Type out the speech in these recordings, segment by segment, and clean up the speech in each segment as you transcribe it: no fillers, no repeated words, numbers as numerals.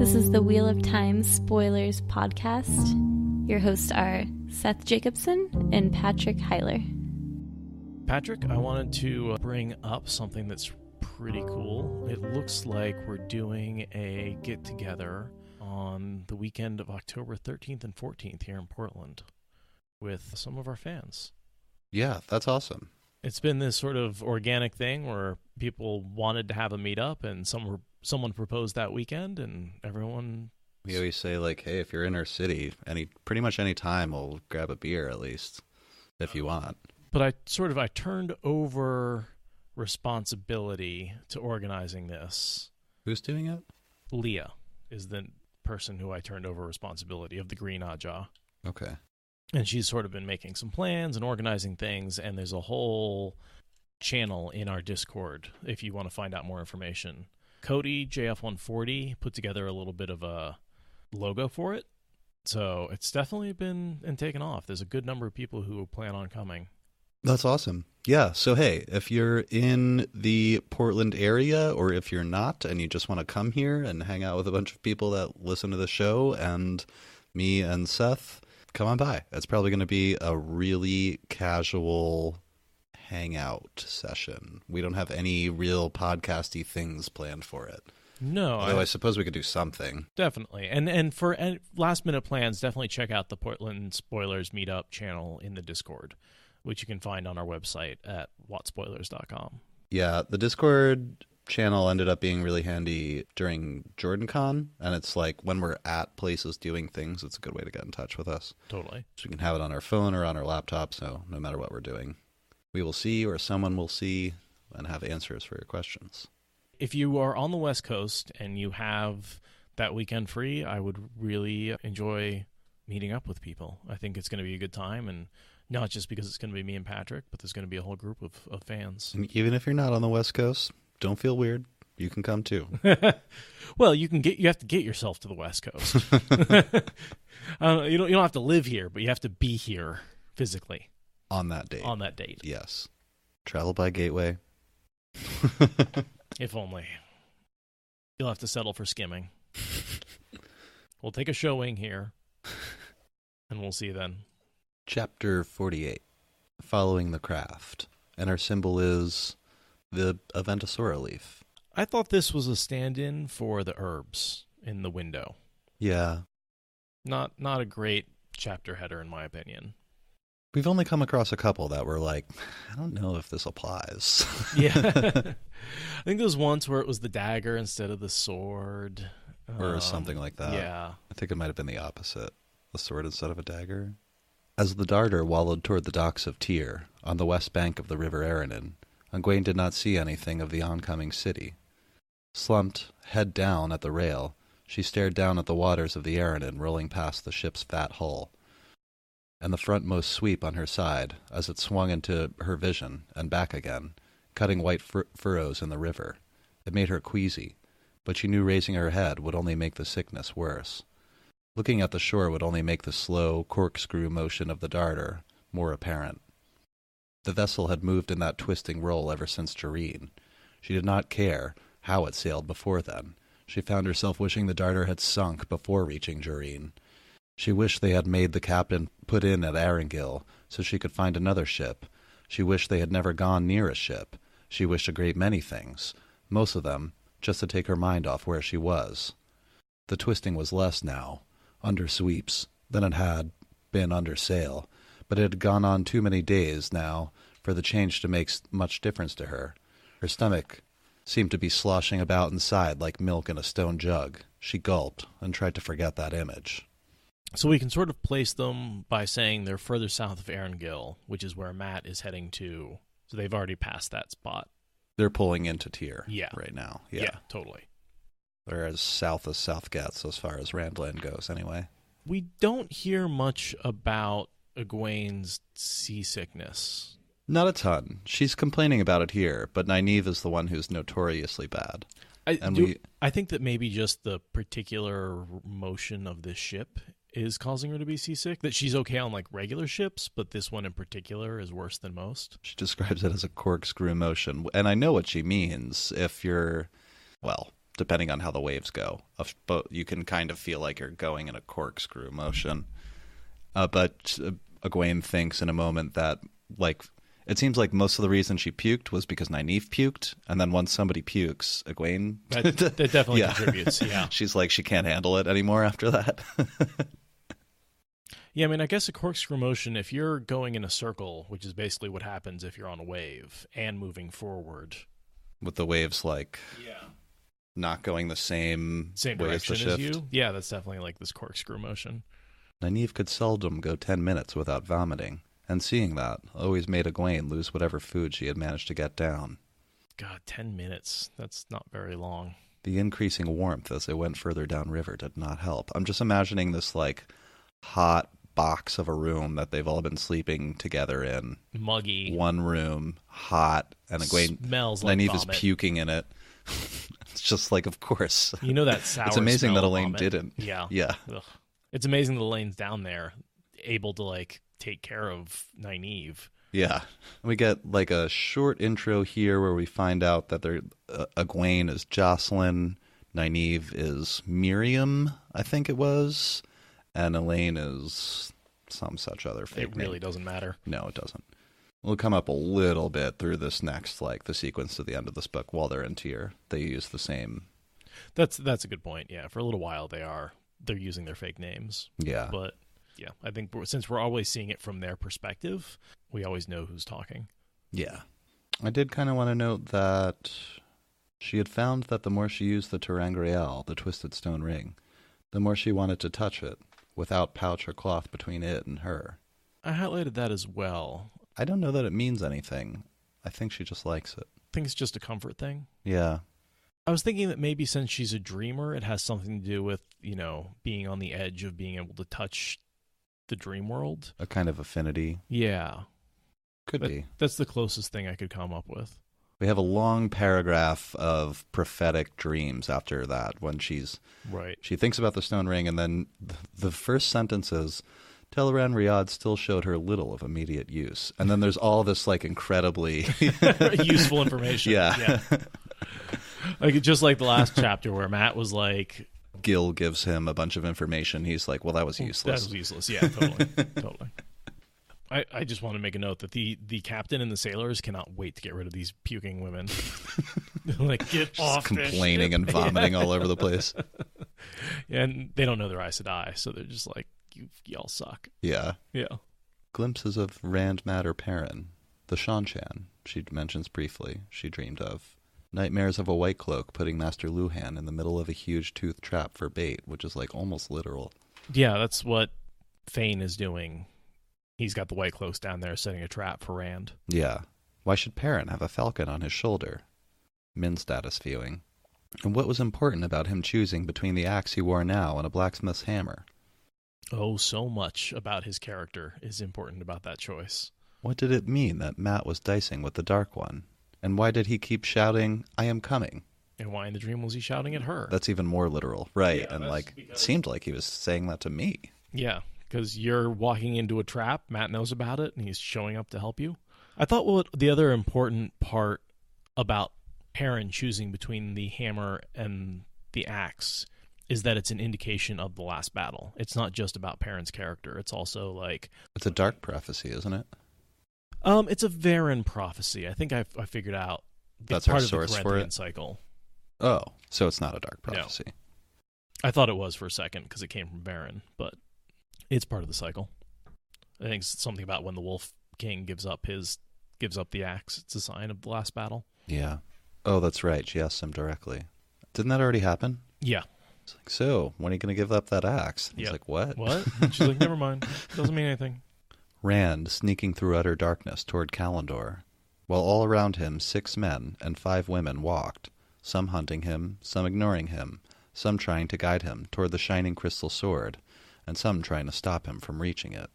This is the Wheel of Time Spoilers podcast. Your hosts are Seth Jacobson and Patrick Heiler. Patrick, I wanted to bring up something that's pretty cool. It looks like we're doing a get-together on the weekend of October 13th and 14th here in Portland with some of our fans. Yeah, that's awesome. It's been this sort of organic thing where people wanted to have a meetup, and someone proposed that weekend, and everyone... We always say, like, hey, if you're in our city, pretty much any time, we'll grab a beer at least, if you want. But I turned over responsibility to organizing this. Who's doing it? Leah is the person who I turned over responsibility of the Green Ajah. Okay. And she's sort of been making some plans and organizing things, and there's a whole channel in our Discord if you want to find out more information. Cody, JF140, put together a little bit of a logo for it. So it's definitely been and taken off. There's a good number of people who plan on coming. That's awesome. Yeah, so hey, if you're in the Portland area, or if you're not and you just want to come here and hang out with a bunch of people that listen to the show and me and Seth, come on by. It's probably going to be a really casual hangout session. We don't have any real podcasty things planned for it. No. Although I suppose we could do something. Definitely. And for last minute plans, definitely check out the Portland Spoilers Meetup channel in the Discord, which you can find on our website at whatspoilers.com. Yeah, the Discord channel ended up being really handy during JordanCon, and it's like when we're at places doing things, it's a good way to get in touch with us. Totally. So we can have it on our phone or on our laptop, so no matter what we're doing, we will see, or someone will see, and have answers for your questions. If you are on the West Coast and you have that weekend free, I would really enjoy meeting up with people. I think it's going to be a good time, and not just because it's going to be me and Patrick, but there's going to be a whole group of fans. And even if you're not on the West Coast, don't feel weird. You can come too. Well, you have to get yourself to the West Coast. You don't have to live here, but you have to be here physically On that date. on that date. Yes. Travel by gateway. If only. You'll have to settle for skimming. We'll take a showing here, and we'll see then. Chapter 48. Following the craft. And our symbol is the Aventosaura leaf. I thought this was a stand-in for the herbs in the window. Yeah. Not a great chapter header, in my opinion. We've only come across a couple that were like, I don't know if this applies. Yeah. I think there was once where it was the dagger instead of the sword. Or something like that. Yeah. I think it might have been the opposite. A sword instead of a dagger. As the darter wallowed toward the docks of Tyr, on the west bank of the river Aranon, Egwene did not see anything of the oncoming city. Slumped, head down at the rail, she stared down at the waters of the Aranon rolling past the ship's fat hull, and the frontmost sweep on her side as it swung into her vision and back again, cutting white furrows in the river. It made her queasy, but she knew raising her head would only make the sickness worse. Looking at the shore would only make the slow, corkscrew motion of the darter more apparent. The vessel had moved in that twisting roll ever since Jareen. She did not care how it sailed before then. She found herself wishing the darter had sunk before reaching Jareen. She wished they had made the captain put in at Arengil so she could find another ship. She wished they had never gone near a ship. She wished a great many things, most of them just to take her mind off where she was. The twisting was less now, under sweeps, than it had been under sail, but it had gone on too many days now for the change to make much difference to her. Her stomach seemed to be sloshing about inside like milk in a stone jug. She gulped and tried to forget that image. So we can sort of place them by saying they're further south of Arengil, which is where Matt is heading to. So they've already passed that spot. They're pulling into Tyr Yeah. right now. Yeah, totally. They're as south as South gets as far as Randland goes anyway. We don't hear much about Egwene's seasickness. Not a ton. She's complaining about it here, but Nynaeve is the one who's notoriously bad. I think that maybe just the particular motion of this ship is causing her to be seasick. That she's okay on like regular ships, but this one in particular is worse than most. She describes it as a corkscrew motion, and I know what she means. If you're, well, depending on how the waves go. But you can kind of feel like you're going in a corkscrew motion. But Egwene thinks in a moment that, like, it seems like most of the reason she puked was because Nynaeve puked, and then once somebody pukes, Egwene... That definitely contributes, yeah. She's like, she can't handle it anymore after that. Yeah, I mean, I guess a corkscrew motion, if you're going in a circle, which is basically what happens if you're on a wave, and moving forward... With the waves, like, not going the same way direction as the shift. you. Yeah, that's definitely like this corkscrew motion. Nynaeve could seldom go 10 minutes without vomiting. And seeing that always made Egwene lose whatever food she had managed to get down. God, 10 minutes. That's not very long. The increasing warmth as they went further downriver did not help. I'm just imagining this, like, hot box of a room that they've all been sleeping together in. Muggy. One room, hot, and Egwene... Smells like Nynaeve vomit. is puking in it. It's just like, of course. You know that sour It's amazing smell that of Elaine vomit? didn't. Yeah. Yeah. Ugh. It's amazing that Elaine's down there, able to, like, take care of Nynaeve. Yeah. We get like a short intro here where we find out that Egwene is Jocelyn, Nynaeve is Miriam, I think it was, and Elaine is some such other fake It really name. doesn't matter. No, it doesn't. We'll come up a little bit through this next, like, the sequence to the end of this book while they're in Tyr. They use the same... That's a good point, yeah. For a little while they're using their fake names. Yeah. But... yeah, I think since we're always seeing it from their perspective, we always know who's talking. Yeah. I did kind of want to note that she had found that the more she used the ter'angreal, the twisted stone ring, the more she wanted to touch it, without pouch or cloth between it and her. I highlighted that as well. I don't know that it means anything. I think she just likes it. I think it's just a comfort thing. Yeah. I was thinking that maybe since she's a dreamer, it has something to do with, being on the edge of being able to touch the dream world. A kind of affinity. Yeah. Could be. That's the closest thing I could come up with. We have a long paragraph of prophetic dreams after that when she thinks about the stone ring, and then the first sentence is, Teleran Riyadh still showed her little of immediate use. And then there's all this, like, incredibly... useful information. Yeah. Like, just like the last chapter where Matt was like... Gil gives him a bunch of information. He's like, well, that was useless. That was useless, yeah, totally. Totally. I just want to make a note that the captain and the sailors cannot wait to get rid of these puking women. Like, get off complaining and vomiting all over the place. And they don't know their Aes Sedai, so they're just like, y'all suck. Yeah. Yeah. Glimpses of Rand, Mat, or Perrin. The Shanshan, she mentions briefly, she dreamed of. Nightmares of a white cloak putting Master Luhan in the middle of a huge tooth trap for bait, which is like almost literal. Yeah, that's what Thane is doing. He's got the white cloaks down there setting a trap for Rand. Yeah. Why should Perrin have a falcon on his shoulder? Min status viewing. And what was important about him choosing between the axe he wore now and a blacksmith's hammer? Oh, so much about his character is important about that choice. What did it mean that Mat was dicing with the Dark One? And why did he keep shouting, I am coming? And why in the dream was he shouting at her? That's even more literal. Right. Yeah, and like, it seemed like he was saying that to me. Yeah, because you're walking into a trap, Matt knows about it, and he's showing up to help you. I thought the other important part about Perrin choosing between the hammer and the axe is that it's an indication of the last battle. It's not just about Perrin's character. It's also like... It's a dark prophecy, isn't it? It's a Varen prophecy. I think I figured out. That's part our of source the for Corinthian it? cycle. Oh, so it's not a dark prophecy. No. I thought it was for a second because it came from Varen, but it's part of the cycle. I think it's something about when the Wolf King gives up the axe. It's a sign of the last battle. Yeah. Oh, that's right. She asked him directly. Didn't that already happen? Yeah. It's like, so, when are you going to give up that axe? He's Yep. like, what? What? She's like, never mind. Doesn't mean anything. Rand sneaking through utter darkness toward Kalendor, while all around him 6 men and 5 women walked, some hunting him, some ignoring him, some trying to guide him toward the shining crystal sword, and some trying to stop him from reaching it.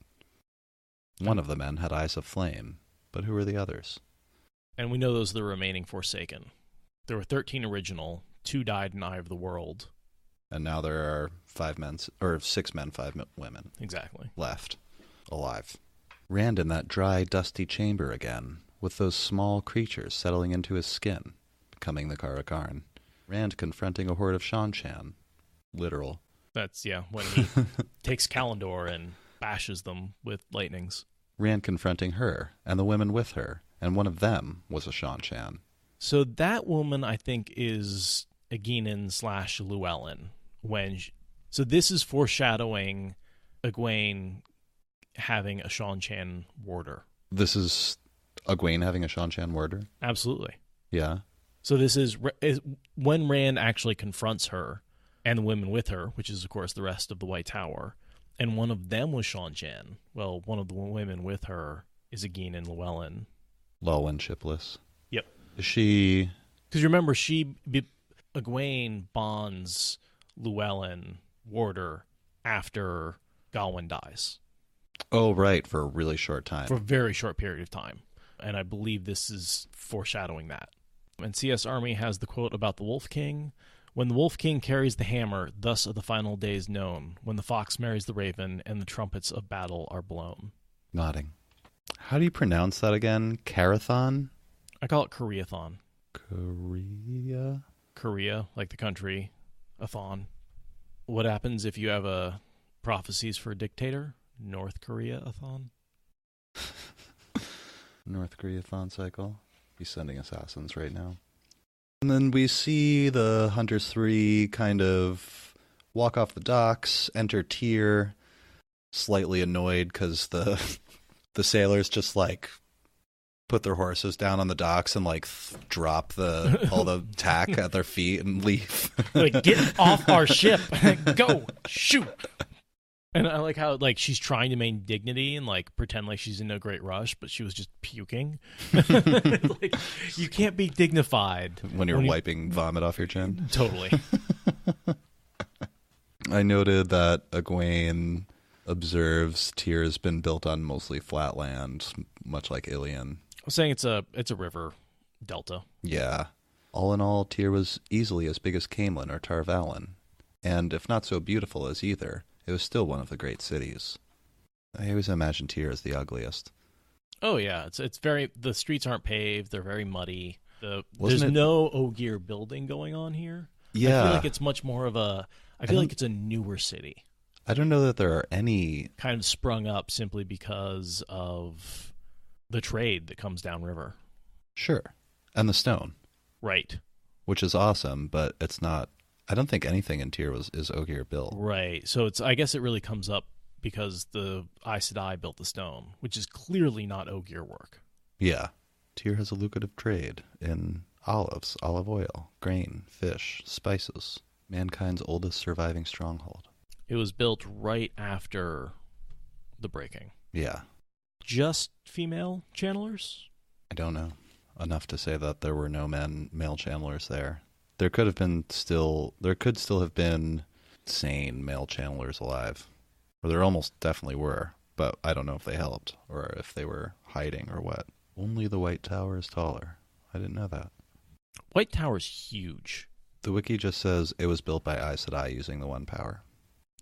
One of the men had eyes of flame, but who were the others? And we know those are the remaining Forsaken. There were 13 original, 2 died in Eye of the World. And now there are 6 men, 5 women. Exactly. Left, alive. Rand in that dry, dusty chamber again, with those small creatures settling into his skin, becoming the Karakarn. Rand confronting a horde of Shan-Chan. Literal. That's, when he takes Kalendor and bashes them with lightnings. Rand confronting her and the women with her, and one of them was a Shan-Chan. So that woman, I think, is Egwene/Llewellyn. So this is foreshadowing Egwene having a Shan-Chan warder. This is Egwene having a Shan-Chan warder? Absolutely. Yeah. So this is when Rand actually confronts her and the women with her, which is, of course, the rest of the White Tower, and one of them was Shan-Chan. Well, one of the women with her is Egwene and Llewellyn. Llewellyn shipless. Yep. Is she... Because remember, Egwene bonds Llewellyn warder after Gawain dies. Oh, right, for a really short time. For a very short period of time. And I believe this is foreshadowing that. And CS Army has the quote about the Wolf King. When the Wolf King carries the hammer, thus are the final days known, when the fox marries the raven and the trumpets of battle are blown. Nodding. How do you pronounce that again? Carathon? I call it Koreathon. Korea? Korea, like the country, a thon. What happens if you have a prophecies for a dictator? North Korea-a-thon. North Korea-thon cycle. He's sending assassins right now. And then we see the Hunters 3 kind of walk off the docks, enter Tyr, slightly annoyed because the sailors just like put their horses down on the docks and like drop all the tack at their feet and leave. Like, get off our ship. Go. Shoot. And I like how like she's trying to maintain dignity and like pretend like she's in no great rush, but she was just puking. Like, you can't be dignified when you're wiping vomit off your chin. Totally. I noted that Egwene observes Tyr has been built on mostly flat land, much like Ilion. I was saying it's a river delta. Yeah. All in all, Tyr was easily as big as Caemlyn or Tar Valon, and if not so beautiful as either, it was still one of the great cities. I always imagine Tyr as the ugliest. Oh yeah, it's very, the streets aren't paved, they're very muddy. There's no Ogier building going on here. Yeah. I feel like it's much more of I feel like it's a newer city. I don't know that there are any kind of sprung up simply because of the trade that comes downriver. Sure. And the stone. Right. Which is awesome, but it's not, I don't think anything in Tyr is Ogier built. Right. So I guess it really comes up because the Aes Sedai built the stone, which is clearly not Ogier work. Yeah. Tyr has a lucrative trade in olives, olive oil, grain, fish, spices, mankind's oldest surviving stronghold. It was built right after the breaking. Yeah. Just female channelers? I don't know. Enough to say that there were no male channelers there. There could still have been sane male channelers alive. Or there almost definitely were, but I don't know if they helped or if they were hiding or what. Only the White Tower is taller. I didn't know that. White Tower's huge. The wiki just says it was built by Aes Sedai using the one power.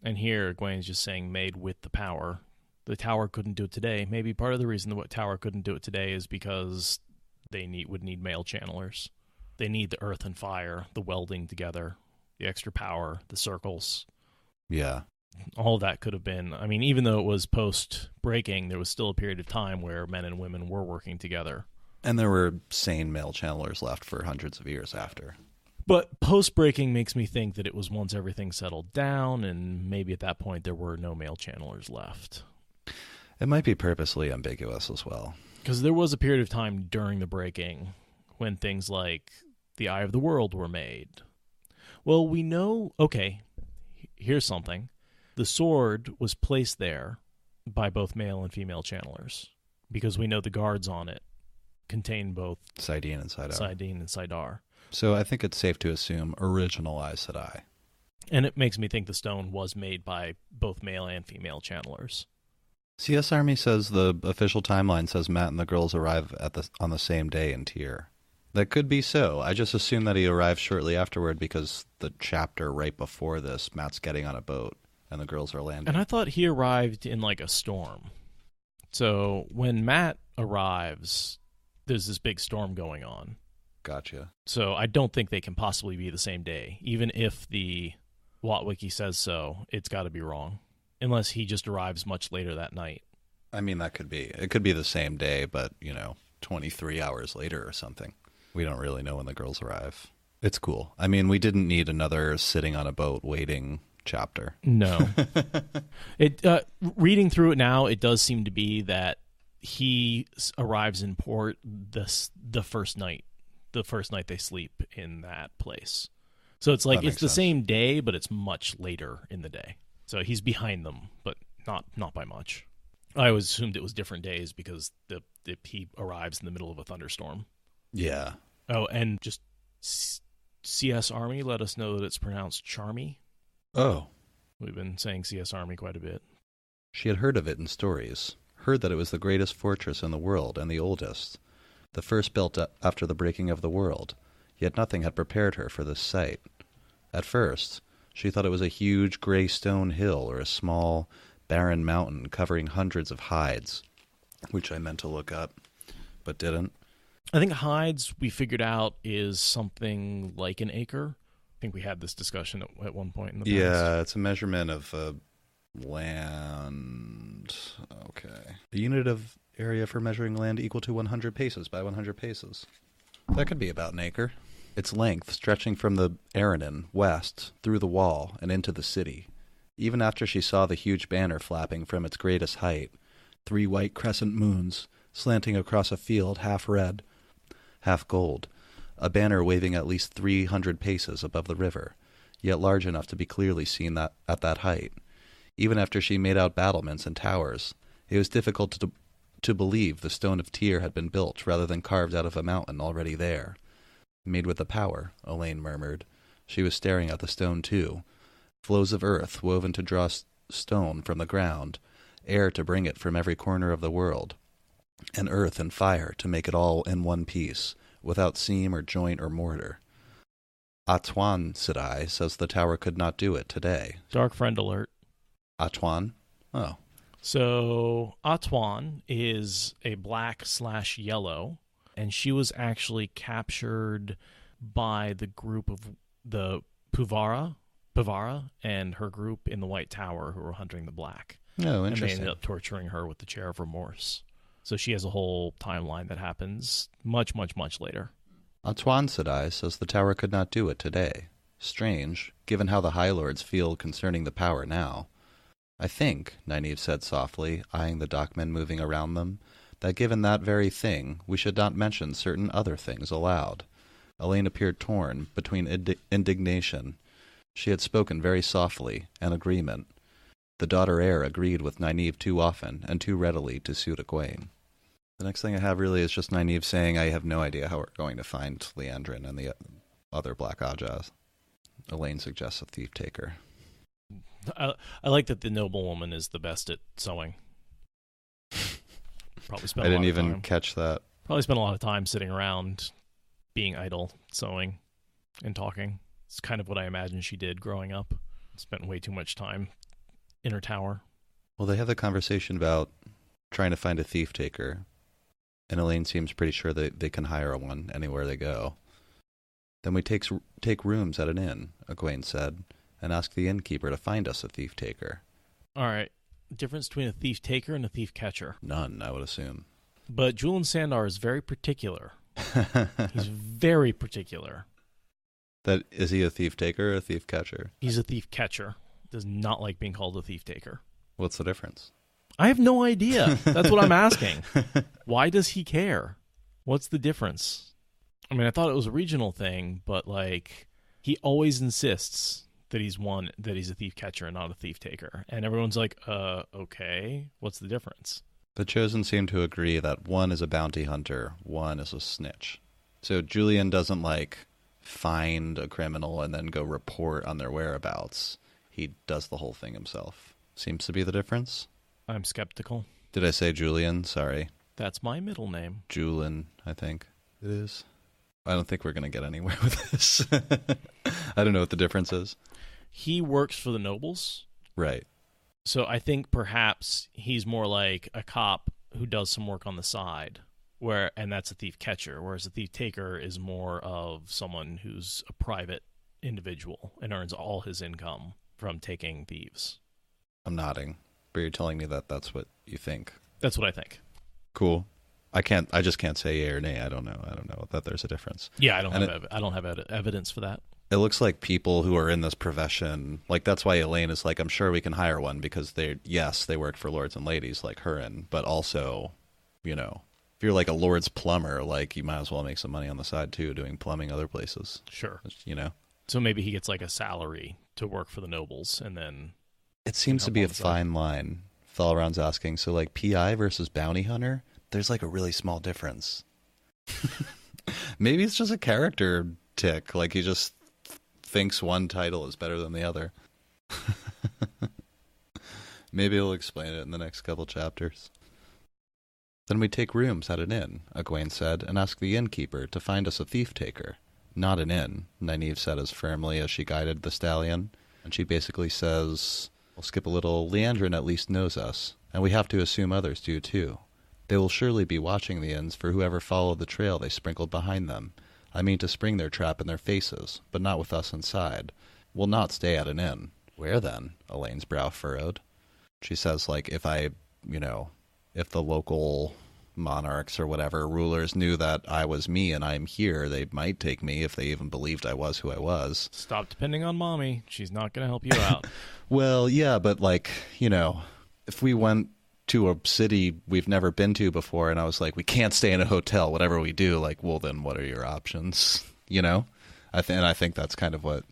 And here, Egwene's just saying made with the power. The tower couldn't do it today. Maybe part of the reason the tower couldn't do it today is because they would need male channelers. They need the earth and fire, the welding together, the extra power, the circles. Yeah. All of that could have been, I mean, even though it was post-breaking, there was still a period of time where men and women were working together. And there were sane male channelers left for hundreds of years after. But post-breaking makes me think that it was once everything settled down, and maybe at that point there were no male channelers left. It might be purposely ambiguous as well. Because there was a period of time during the breaking when things like the Eye of the World were made. Well, we know, okay, here's something. The sword was placed there by both male and female channelers, because we know the guards on it contain both Saidin and Saidar. Saidin and Saidar. So I think it's safe to assume original Aes Sedai. And it makes me think the stone was made by both male and female channelers. CS Army says the official timeline says Matt and the girls arrive on the same day in Tyr. That could be so. I just assumed that he arrived shortly afterward because the chapter right before this, Matt's getting on a boat and the girls are landing. And I thought he arrived in like a storm. So when Matt arrives, there's this big storm going on. Gotcha. So I don't think they can possibly be the same day. Even if the Watt-Wiki says so, it's got to be wrong. Unless he just arrives much later that night. I mean, that could be. It could be the same day, but, 23 hours later or something. We don't really know when the girls arrive. It's cool. I mean, we didn't need another sitting on a boat waiting chapter. No. Reading through it now, it does seem to be that he arrives in port the first night they sleep in that place. So it's like it's the same day, but it's much later in the day. So he's behind them, but not by much. I always assumed it was different days because he arrives in the middle of a thunderstorm. Yeah. Oh, and just CS Army let us know that it's pronounced Charmy. Oh. We've been saying CS Army quite a bit. She had heard of it in stories, heard that it was the greatest fortress in the world and the oldest, the first built after the breaking of the world, yet nothing had prepared her for this sight. At first, she thought it was a huge gray stone hill or a small, barren mountain covering hundreds of hides, which I meant to look up, but didn't. I think hides, we figured out, is something like an acre. I think we had this discussion at one point in the past. Yeah, it's a measurement of land. Okay. A unit of area for measuring land equal to 100 paces by 100 paces. That could be about an acre. Its length stretching from the Aranon west through the wall and into the city. Even after she saw the huge banner flapping from its greatest height, 3 white crescent moons slanting across a field half red, half gold, a banner waving at least 300 paces above the river, yet large enough to be clearly seen at that height. Even after she made out battlements and towers, it was difficult to believe the stone of Tyr had been built rather than carved out of a mountain already there. Made with a power, Elaine murmured. She was staring at the stone too. Flows of earth woven to draw stone from the ground, air to bring it from every corner of the world, and earth and fire to make it all in one piece, without seam or joint or mortar. Atuan, said I, says the tower could not do it today. Dark friend alert. Atuan? Oh. So Atuan is a black/yellow, and she was actually captured by the group of the Puvara and her group in the White Tower who were hunting the black. Oh, interesting. And they ended up torturing her with the Chair of Remorse. So she has a whole timeline that happens much, much, much later. Atuan, said I, says the tower could not do it today. Strange, given how the High Lords feel concerning the power now. I think, Nynaeve said softly, eyeing the dockmen moving around them, that given that very thing, we should not mention certain other things aloud. Elaine appeared torn between indignation. She had spoken very softly, and agreement. The daughter heir agreed with Nynaeve too often and too readily to suit Egwene. The next thing I have really is just Nynaeve saying, I have no idea how we're going to find Leandrin and the other Black Ajahs. Elaine suggests a thief-taker. I like that the noblewoman is the best at sewing. Probably spent I a didn't lot of even time. catch that. Probably spent a lot of time sitting around, being idle, sewing, and talking. It's kind of what I imagine she did growing up. Spent way too much time in her tower. Well, they have the conversation about trying to find a thief-taker, and Elaine seems pretty sure that they can hire one anywhere they go. Then we take rooms at an inn, Egwene said, and ask the innkeeper to find us a thief-taker. All right. Difference between a thief-taker and a thief-catcher? None, I would assume. But Julian Sandar is very particular. He's very particular. That is he a thief-taker or a thief-catcher? He's a thief-catcher. Does not like being called a thief-taker. What's the difference? I have no idea. That's what I'm asking. Why does he care? What's the difference? I mean, I thought it was a regional thing, but he always insists that he's a thief catcher and not a thief taker. And everyone's like, okay, what's the difference? The Chosen seem to agree that one is a bounty hunter, one is a snitch. So Julian doesn't find a criminal and then go report on their whereabouts. He does the whole thing himself. Seems to be the difference. I'm skeptical. Did I say Julian? Sorry. That's my middle name. Julin, I think it is. I don't think we're going to get anywhere with this. I don't know what the difference is. He works for the nobles. Right. So I think perhaps he's more like a cop who does some work on the side. and that's a thief catcher, whereas a thief taker is more of someone who's a private individual and earns all his income from taking thieves. I'm nodding, but you're telling me that that's what you think. That's what I think. Cool. I just can't say yay or nay. I don't know that there's a difference. Yeah, I don't have evidence for that. It looks like people who are in this profession, like that's why Elaine is like, I'm sure we can hire one because they work for lords and ladies like Hurin, but also, you know, if you're like a lord's plumber, like you might as well make some money on the side too, doing plumbing other places. Sure. You know? So maybe he gets like a salary to work for the nobles and then... It seems to be a fine line. Thalron's asking, so like PI versus bounty hunter, there's like a really small difference. Maybe it's just a character tick, like he just thinks one title is better than the other. Maybe he'll explain it in the next couple chapters. Then we take rooms at an inn, Egwene said, and ask the innkeeper to find us a thief-taker. Not an inn, Nynaeve said as firmly as she guided the stallion. And she basically says, we'll skip a little, Leandrin at least knows us, and we have to assume others do too. They will surely be watching the inns for whoever followed the trail they sprinkled behind them. I mean to spring their trap in their faces, but not with us inside. We'll not stay at an inn. Where then? Elaine's brow furrowed. She says, like, if the local monarchs or whatever rulers knew that I was me and I'm here, they might take me if they even believed I was who I was. Stop depending on Mommy. She's not going to help you out. Well, yeah, but like, you know, if we went to a city we've never been to before and I was like, we can't stay in a hotel, whatever we do, like, well, then what are your options? You know? I think that's kind of what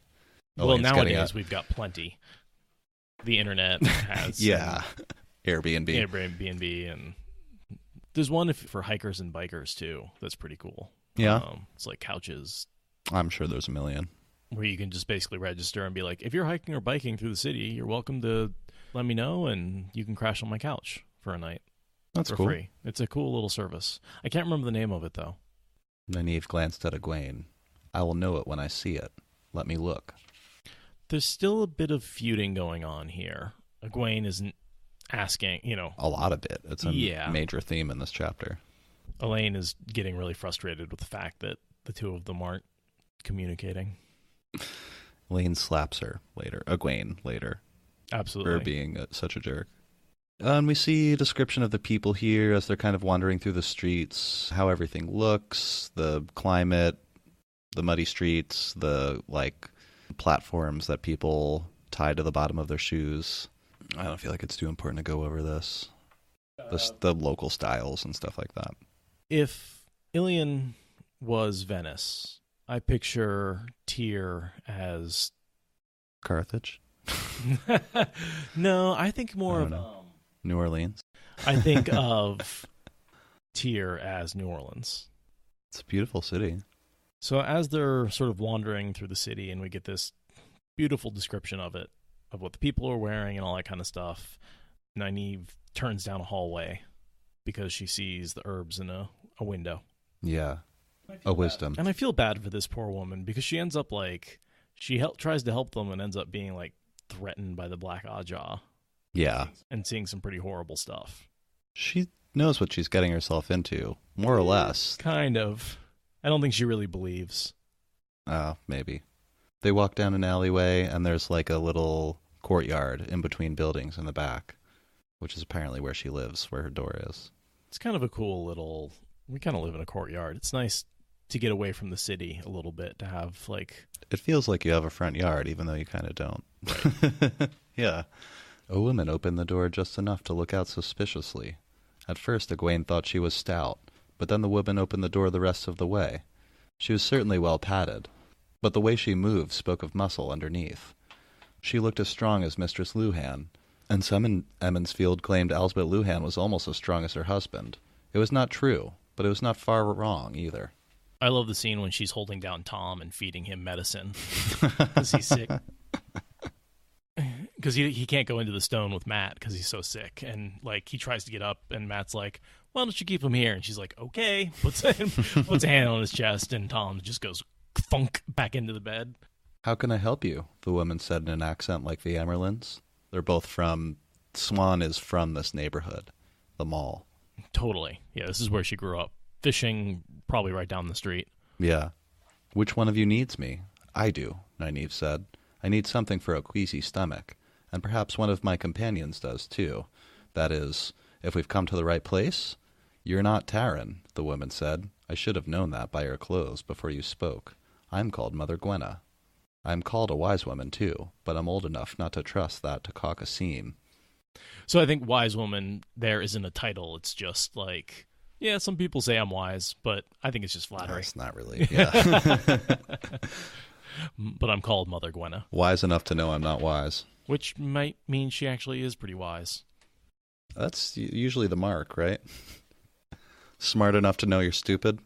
Elaine's nowadays we've got plenty. The internet has... yeah. Airbnb. And there's one for hikers and bikers, too, that's pretty cool. Yeah. It's like couches. I'm sure there's a million. Where you can just basically register and be like, if you're hiking or biking through the city, you're welcome to let me know, and you can crash on my couch for a night. That's for cool. Free. It's a cool little service. I can't remember the name of it, though. Nynaeve glanced at Egwene. I will know it when I see it. Let me look. There's still a bit of feuding going on here. Egwene isn't asking, A lot of it. It's a major theme in this chapter. Elaine is getting really frustrated with the fact that the two of them aren't communicating. Elaine slaps her later. Egwene later. Absolutely. For being such a jerk. And we see a description of the people here as they're kind of wandering through the streets, how everything looks, the climate, the muddy streets, the platforms that people tie to the bottom of their shoes. I don't feel like it's too important to go over this. The local styles and stuff like that. If Ilion was Venice, I picture Tyr as... Carthage? No, I think more of... New Orleans? I think of Tyr as New Orleans. It's a beautiful city. So as they're sort of wandering through the city and we get this beautiful description of it, of what the people are wearing and all that kind of stuff, Nynaeve turns down a hallway because she sees the herbs in a window. Yeah, a wisdom. And I feel bad for this poor woman because she ends up tries to help them and ends up being threatened by the Black Ajah. Yeah. And seeing some pretty horrible stuff. She knows what she's getting herself into, more or less. Kind of. I don't think she really believes. Maybe. They walk down an alleyway, and there's a little courtyard in between buildings in the back, which is apparently where she lives, where her door is. It's kind of a cool little... We kind of live in a courtyard. It's nice to get away from the city a little bit, to have, It feels like you have a front yard, even though you kind of don't. Right. Yeah. A woman opened the door just enough to look out suspiciously. At first, Egwene thought she was stout, but then the woman opened the door the rest of the way. She was certainly well padded, but the way she moved spoke of muscle underneath. She looked as strong as Mistress Luhan, and some in Emmonsfield claimed Elsbeth Luhan was almost as strong as her husband. It was not true, but it was not far wrong either. I love the scene when she's holding down Tom and feeding him medicine because he's sick. Because he can't go into the stone with Matt because he's so sick. And, he tries to get up, and Matt's like, why don't you keep him here? And she's like, okay. Puts a hand on his chest, and Tom just goes thunk back into the bed. How can I help you? The woman said in an accent like the Emerlins. They're both Swan is from this neighborhood, the mall. Totally. Yeah, this is where she grew up. fishing probably right down the street. Yeah. Which one of you needs me? I do, Nynaeve said. I need something for a queasy stomach, and perhaps one of my companions does too. That is, if we've come to the right place? You're not Taryn, the woman said. I should have known that by your clothes before you spoke. I'm called Mother Gwenna. I'm called a wise woman too, but I'm old enough not to trust that to cock a seam. So I think wise woman there isn't a title. It's just like, yeah, some people say I'm wise, but I think it's just flattery. It's not really, yeah. But I'm called Mother Gwenna. Wise enough to know I'm not wise. Which might mean she actually is pretty wise. That's usually the mark, right? Smart enough to know you're stupid.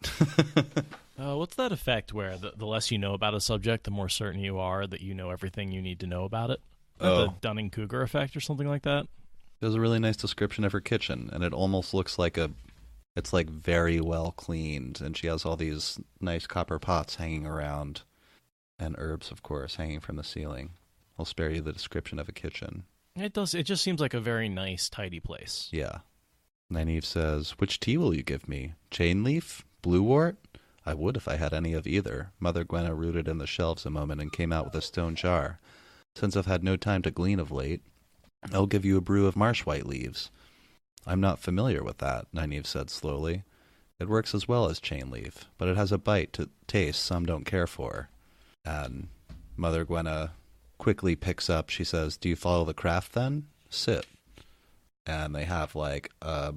What's that effect where the less you know about a subject, the more certain you are that you know everything you need to know about it? The Dunning-Kruger effect or something like that? There's a really nice description of her kitchen, and it almost looks like it's like very well cleaned, and she has all these nice copper pots hanging around, and herbs, of course, hanging from the ceiling. I'll spare you the description of a kitchen. It does. It just seems like a very nice, tidy place. Yeah. Nynaeve says, which tea will you give me? Chain leaf? Bluewort? I would if I had any of either. Mother Gwenna rooted in the shelves a moment and came out with a stone jar. Since I've had no time to glean of late, I'll give you a brew of marsh white leaves. I'm not familiar with that, Nynaeve said slowly. It works as well as chain leaf, but it has a bite to taste some don't care for. And Mother Gwenna quickly picks up, she says, do you follow the craft then? Sit. And they have like a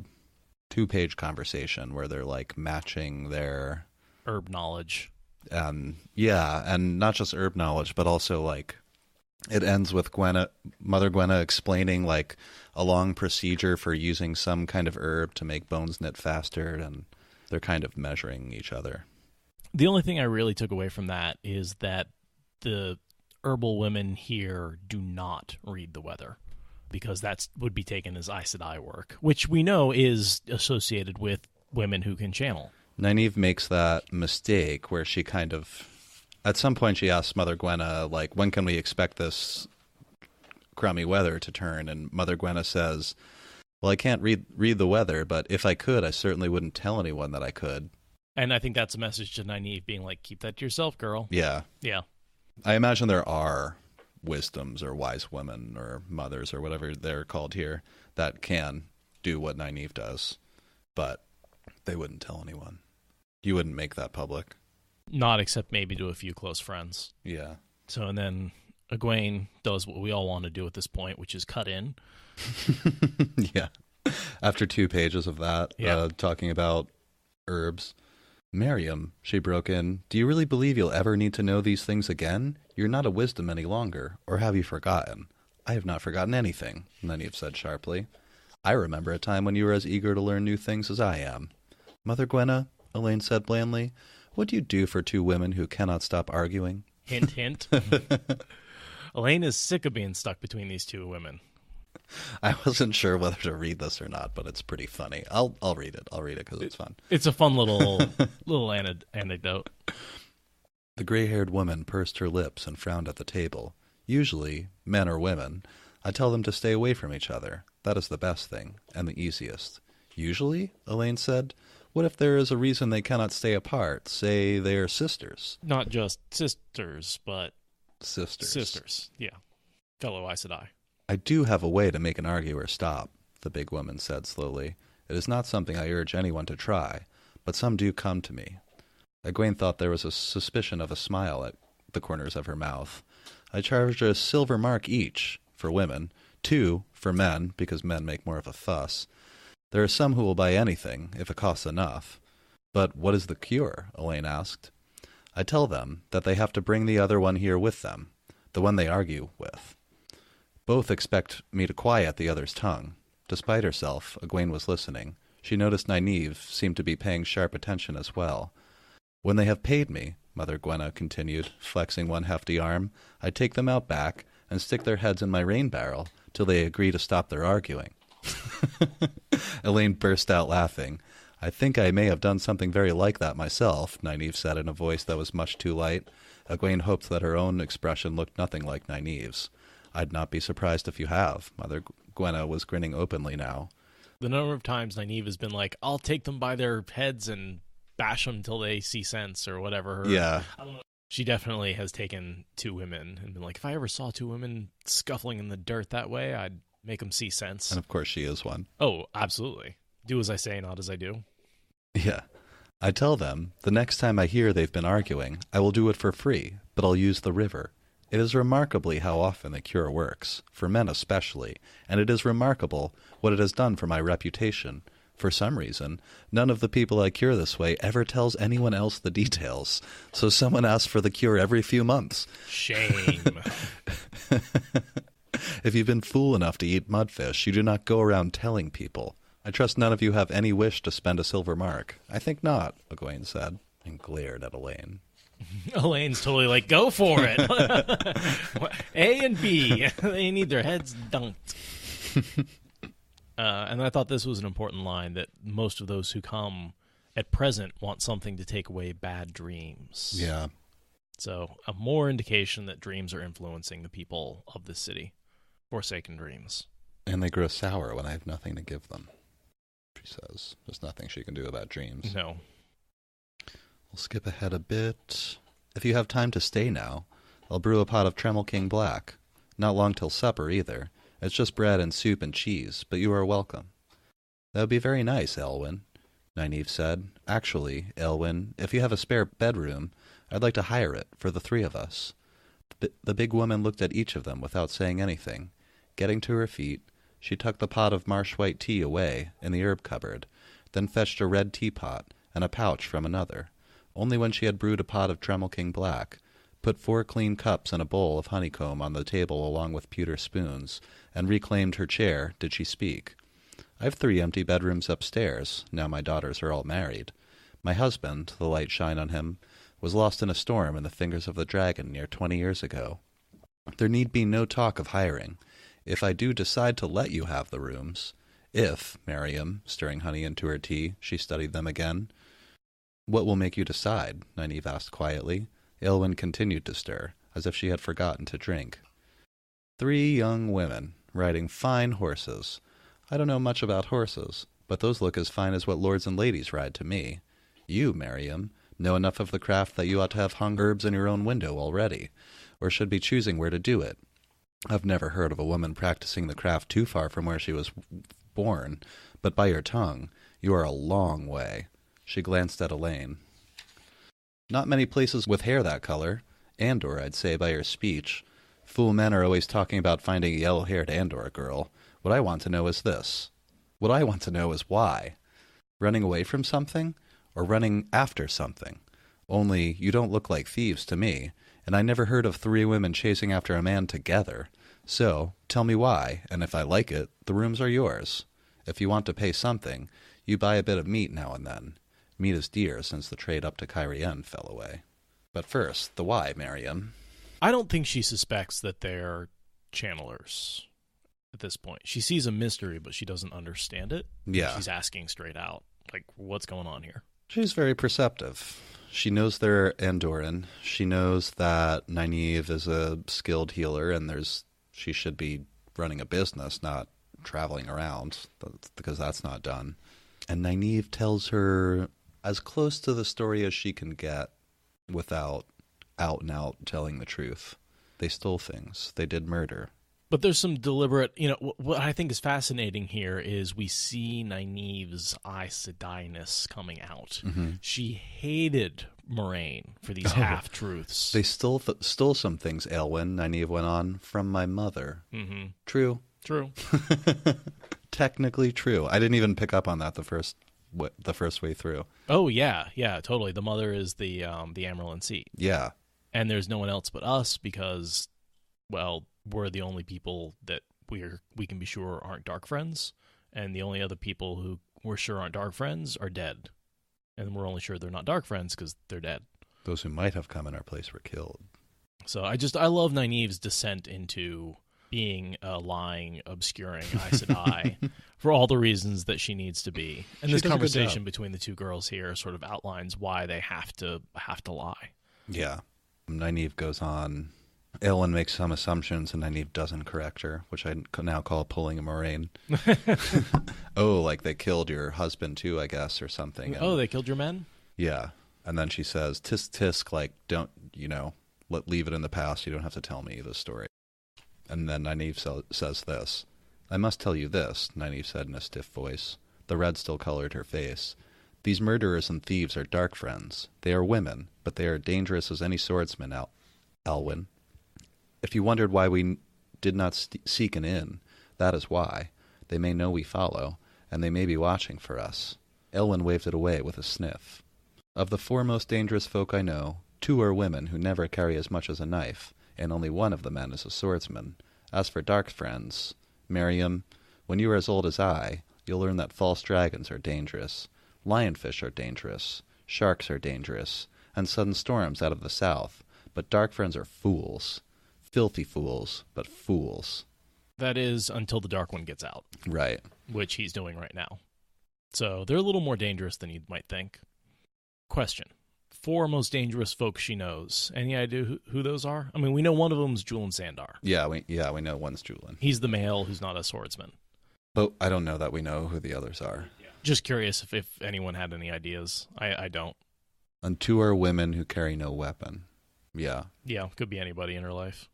2-page conversation where they're like matching their herb knowledge. Yeah, and not just herb knowledge, but also like it ends with Mother Gwenna explaining like a long procedure for using some kind of herb to make bones knit faster, and they're kind of measuring each other. The only thing I really took away from that is that the herbal women here do not read the weather, because that would be taken as Aes Sedai work, which we know is associated with women who can channel. Nynaeve makes that mistake where she kind of, at some point she asks Mother Gwenna, like, when can we expect this crummy weather to turn? And Mother Gwenna says, well, I can't read the weather, but if I could, I certainly wouldn't tell anyone that I could. And I think that's a message to Nynaeve being like, keep that to yourself, girl. Yeah. Yeah. I imagine there are wisdoms or wise women or mothers or whatever they're called here that can do what Nynaeve does, but they wouldn't tell anyone. You wouldn't make that public. Not except maybe to a few close friends. Yeah. So, and then Egwene does what we all want to do at this point, which is cut in. Yeah. After 2 pages of that, talking about herbs. Miriam, she broke in, do you really believe you'll ever need to know these things again? You're not a wisdom any longer, or have you forgotten? I have not forgotten anything, Nynaeve said sharply. I remember a time when you were as eager to learn new things as I am. Mother Gwenna, Elaine said blandly, what do you do for 2 women who cannot stop arguing? Hint, hint. Elaine is sick of being stuck between these 2 women. I wasn't sure whether to read this or not, but it's pretty funny. I'll read it. I'll read it because it's fun. It's a fun little anecdote. The gray-haired woman pursed her lips and frowned at the table. Usually, men or women, I tell them to stay away from each other. That is the best thing, and the easiest. Usually? Elaine said. What if there is a reason they cannot stay apart? Say they are sisters. Not just sisters, but... Sisters. Sisters, yeah. Fellow Aes Sedai. I do have a way to make an arguer stop, the big woman said slowly. It is not something I urge anyone to try, but some do come to me. Egwene thought there was a suspicion of a smile at the corners of her mouth. I charge a silver mark each, for women, 2 for men, because men make more of a fuss. There are some who will buy anything, if it costs enough. But what is the cure? Elaine asked. I tell them that they have to bring the other one here with them, the one they argue with. Both expect me to quiet the other's tongue. Despite herself, Egwene was listening. She noticed Nynaeve seemed to be paying sharp attention as well. When they have paid me, Mother Gwenna continued, flexing one hefty arm, I take them out back and stick their heads in my rain barrel till they agree to stop their arguing. Elaine burst out laughing. I think I may have done something very like that myself, Nynaeve said in a voice that was much too light. Egwene hoped that her own expression looked nothing like Nynaeve's. I'd not be surprised if you have. Mother Gwenna was grinning openly now. The number of times Nynaeve has been like, I'll take them by their heads and bash them till they see sense or whatever. Yeah. I don't know. She definitely has taken two women and been like, if I ever saw two women scuffling in the dirt that way, I'd make them see sense. And of course she is one. Oh, absolutely. Do as I say, not as I do. Yeah. I tell them, the next time I hear they've been arguing, I will do it for free, but I'll use the river. It is remarkably how often the cure works, for men especially, and it is remarkable what it has done for my reputation. For some reason, none of the people I cure this way ever tells anyone else the details, so someone asks for the cure every few months. Shame. If you've been fool enough to eat mudfish, you do not go around telling people. I trust none of you have any wish to spend a silver mark. I think not, Egwene said, and glared at Elaine. Elaine's totally like, go for it. A and B. They need their heads dunked. And I thought this was an important line, that most of those who come at present want something to take away bad dreams. Yeah. So a more indication that dreams are influencing the people of this city. Forsaken dreams. And they grow sour when I have nothing to give them, she says. There's nothing she can do about dreams. No. We'll skip ahead a bit. If you have time to stay now, I'll brew a pot of Tremel King Black. Not long till supper, either. It's just bread and soup and cheese, but you are welcome. That would be very nice, Elwyn, Nynaeve said. Actually, Elwyn, if you have a spare bedroom, I'd like to hire it for the three of us. The big woman looked at each of them without saying anything. Getting to her feet, she tucked the pot of marsh white tea away in the herb cupboard, then fetched a red teapot and a pouch from another. Only when she had brewed a pot of Tremel King Black, put 4 clean cups and a bowl of honeycomb on the table along with pewter spoons, and reclaimed her chair, did she speak. I have 3 empty bedrooms upstairs, now my daughters are all married. My husband, the light shine on him, was lost in a storm in the fingers of the dragon near 20 years ago. There need be no talk of hiring. If I do decide to let you have the rooms, if, Miriam, stirring honey into her tea, she studied them again. What will make you decide? Nynaeve asked quietly. Elwyn continued to stir, as if she had forgotten to drink. 3 young women, riding fine horses. I don't know much about horses, but those look as fine as what lords and ladies ride to me. You, Miriam, know enough of the craft that you ought to have hung herbs in your own window already, or should be choosing where to do it. I've never heard of a woman practicing the craft too far from where she was born, but by your tongue, you are a long way. She glanced at Elaine. Not many places with hair that color. Andor, I'd say, by your speech. Fool men are always talking about finding a yellow-haired Andor girl. What I want to know is this. What I want to know is why. Running away from something? Or running after something? Only, you don't look like thieves to me, and I never heard of 3 women chasing after a man together. So, tell me why, and if I like it, the rooms are yours. If you want to pay something, you buy a bit of meat now and then. Meat is dear since the trade up to Kyrian fell away. But first, the why, Miriam. I don't think she suspects that they're channelers at this point. She sees a mystery, but she doesn't understand it. Yeah. She's asking straight out, like, what's going on here? She's very perceptive. She knows they're Andoran. She knows that Nynaeve is a skilled healer, and she should be running a business, not traveling around, because that's not done. And Nynaeve tells her as close to the story as she can get without out and out telling the truth. They stole things. They did murder. But there's some deliberate, what I think is fascinating here is we see Nynaeve's Aes Sedai-ness coming out. Mm-hmm. She hated Moraine for these half-truths. They stole some things, Aelwyn, Nynaeve went on, from my mother. Mm-hmm. True. Technically true. I didn't even pick up on that the first way through. Oh, yeah, totally. The mother is the Amyrlin seat. Yeah. And there's no one else but us because, well, we're the only people that we can be sure aren't dark friends, and the only other people who we're sure aren't dark friends are dead. And we're only sure they're not dark friends because they're dead. Those who might have come in our place were killed. So I love Nynaeve's descent into being a lying, obscuring Aes Sedai for all the reasons that she needs to be. And this conversation between the two girls here sort of outlines why they have to lie. Yeah. Nynaeve goes on. Aelwyn makes some assumptions, and Nynaeve doesn't correct her, which I now call pulling a Moraine. Oh, like they killed your husband too, I guess, or something. Oh, they killed your men? Yeah. And then she says, tisk tisk, like, don't, leave it in the past. You don't have to tell me this story. And then Nynaeve says this. I must tell you this, Nynaeve said in a stiff voice. The red still colored her face. These murderers and thieves are dark friends. They are women, but they are dangerous as any swordsman, Elwyn. If you wondered why we did not seek an inn, that is why. They may know we follow, and they may be watching for us. Elwyn waved it away with a sniff. Of the 4 most dangerous folk I know, 2 are women who never carry as much as a knife, and only one of the men is a swordsman. As for dark friends, Miriam, when you are as old as I, you'll learn that false dragons are dangerous. Lionfish are dangerous. Sharks are dangerous. And sudden storms out of the south. But dark friends are fools. Filthy fools, but fools. That is until the Dark One gets out. Right. Which he's doing right now. So they're a little more dangerous than you might think. Question. 4 most dangerous folks she knows. Any idea who those are? I mean, we know one of them is Julian Sandar. Yeah, we know one's Julian. He's the male who's not a swordsman. But I don't know that we know who the others are. Yeah. Just curious if anyone had any ideas. I don't. And 2 are women who carry no weapon. Yeah. Yeah, could be anybody in her life.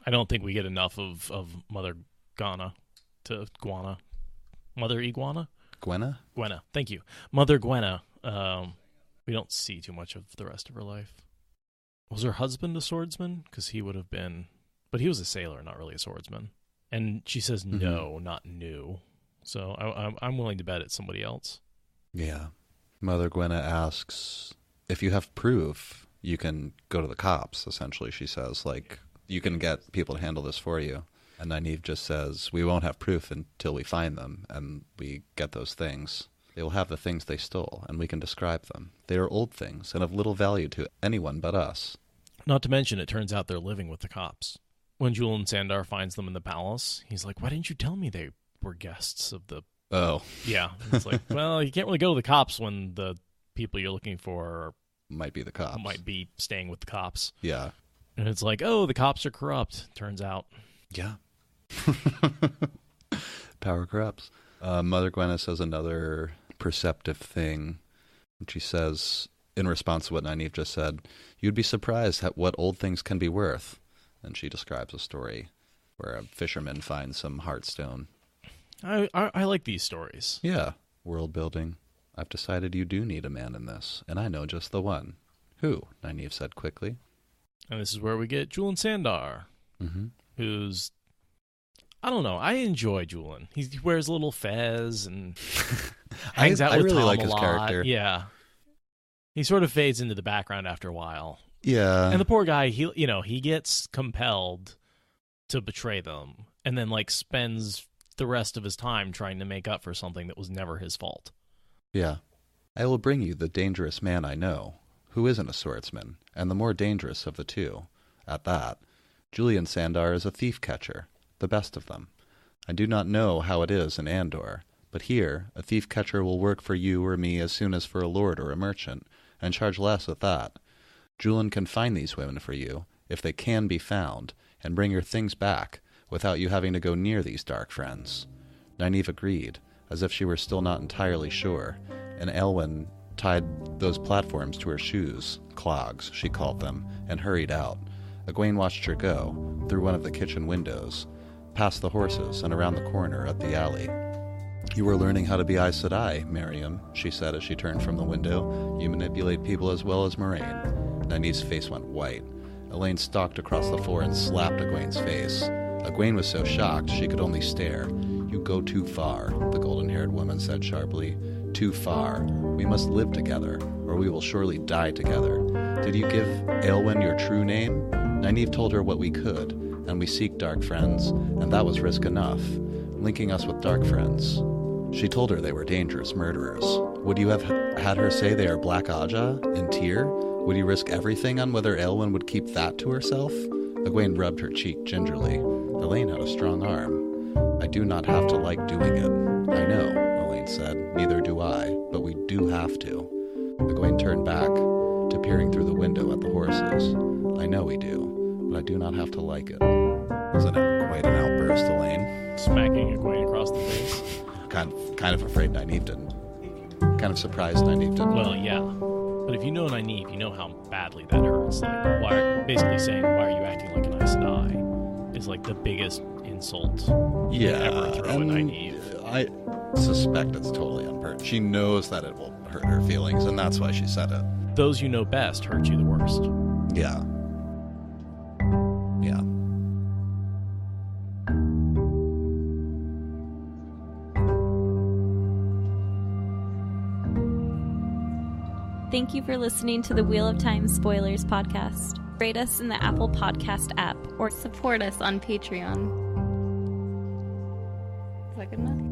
I don't think we get enough of Mother Gwana to Guana. Mother Iguana? Gwenna? Gwenna, thank you. Mother Gwenna. We don't see too much of the rest of her life. Was her husband a swordsman? Because he would have been... But he was a sailor, not really a swordsman. And she says no, not new. So I'm willing to bet it's somebody else. Yeah. Mother Gwenna asks, if you have proof, you can go to the cops, essentially, she says. Like, you can get people to handle this for you. And Nynaeve just says, we won't have proof until we find them, and we get those things. They will have the things they stole, and we can describe them. They are old things, and of little value to anyone but us. Not to mention, it turns out they're living with the cops. When Julian Sandar finds them in the palace, he's like, why didn't you tell me they were guests of the... Oh. Yeah. It's like, well, you can't really go to the cops when the people you're looking for might be the cops. Might be staying with the cops. Yeah. And it's like, oh, the cops are corrupt, turns out. Yeah. Power corrupts. Mother Gwenna says another perceptive thing. And she says, in response to what Nynaeve just said, you'd be surprised at what old things can be worth. And she describes a story where a fisherman finds some heartstone. I like these stories. Yeah. World building. I've decided you do need a man in this, and I know just the one. Who? Nynaeve said quickly. And this is where we get Julian Sandar, who's... I don't know. I enjoy Julian. He wears a little fez and hangs out with I really Tom like a his lot. character. Yeah. He sort of fades into the background after a while. Yeah. And the poor guy, he gets compelled to betray them and then spends the rest of his time trying to make up for something that was never his fault. Yeah. I will bring you the dangerous man I know, who isn't a swordsman, and the more dangerous of the 2. At that, Julian Sandar is a thief-catcher, the best of them. I do not know how it is in Andor, but here a thief-catcher will work for you or me as soon as for a lord or a merchant, and charge less at that. Julian can find these women for you, if they can be found, and bring your things back, without you having to go near these dark friends. Nynaeve agreed, as if she were still not entirely sure, and Elwyn tied those platforms to her shoes, clogs, she called them, and hurried out. Egwene watched her go, through one of the kitchen windows, past the horses and around the corner at the alley. You were learning how to be Aes Sedai, Miriam, she said as she turned from the window. You manipulate people as well as Moraine. Nynaeve's face went white. Elaine stalked across the floor and slapped Egwene's face. Egwene was so shocked she could only stare. You go too far, the golden-haired woman said sharply. Too far. We must live together, or we will surely die together. Did you give Aelwyn your true name? Nynaeve told her what we could, and we seek dark friends, and that was risk enough, linking us with dark friends. She told her they were dangerous murderers. Would you have had her say they are Black Aja in Tyr? Would you risk everything on whether Aelwyn would keep that to herself? Egwene rubbed her cheek gingerly. Elaine had a strong arm. I do not have to like doing it. I know, Elaine said. Neither do I, but we do have to. Egwene turned back to peering through the window at the horses. I know we do, but I do not have to like it. Wasn't it quite an outburst, Elaine? Smacking Egwene across the face. Kind of afraid Nynaeve didn't. Kind of surprised Nynaeve didn't. Well, yeah. But if you know Nynaeve, you know how badly that hurts. Like, basically saying, why are you acting like an Aes Sedai is like the biggest insult you can ever throw at Nynaeve. I suspect it's totally on purpose. She knows that it will hurt her feelings, and that's why she said it. Those you know best hurt you the worst. Yeah. Yeah. Thank you for listening to the Wheel of Time Spoilers podcast. Rate us in the Apple Podcast app or support us on Patreon. Is that good enough?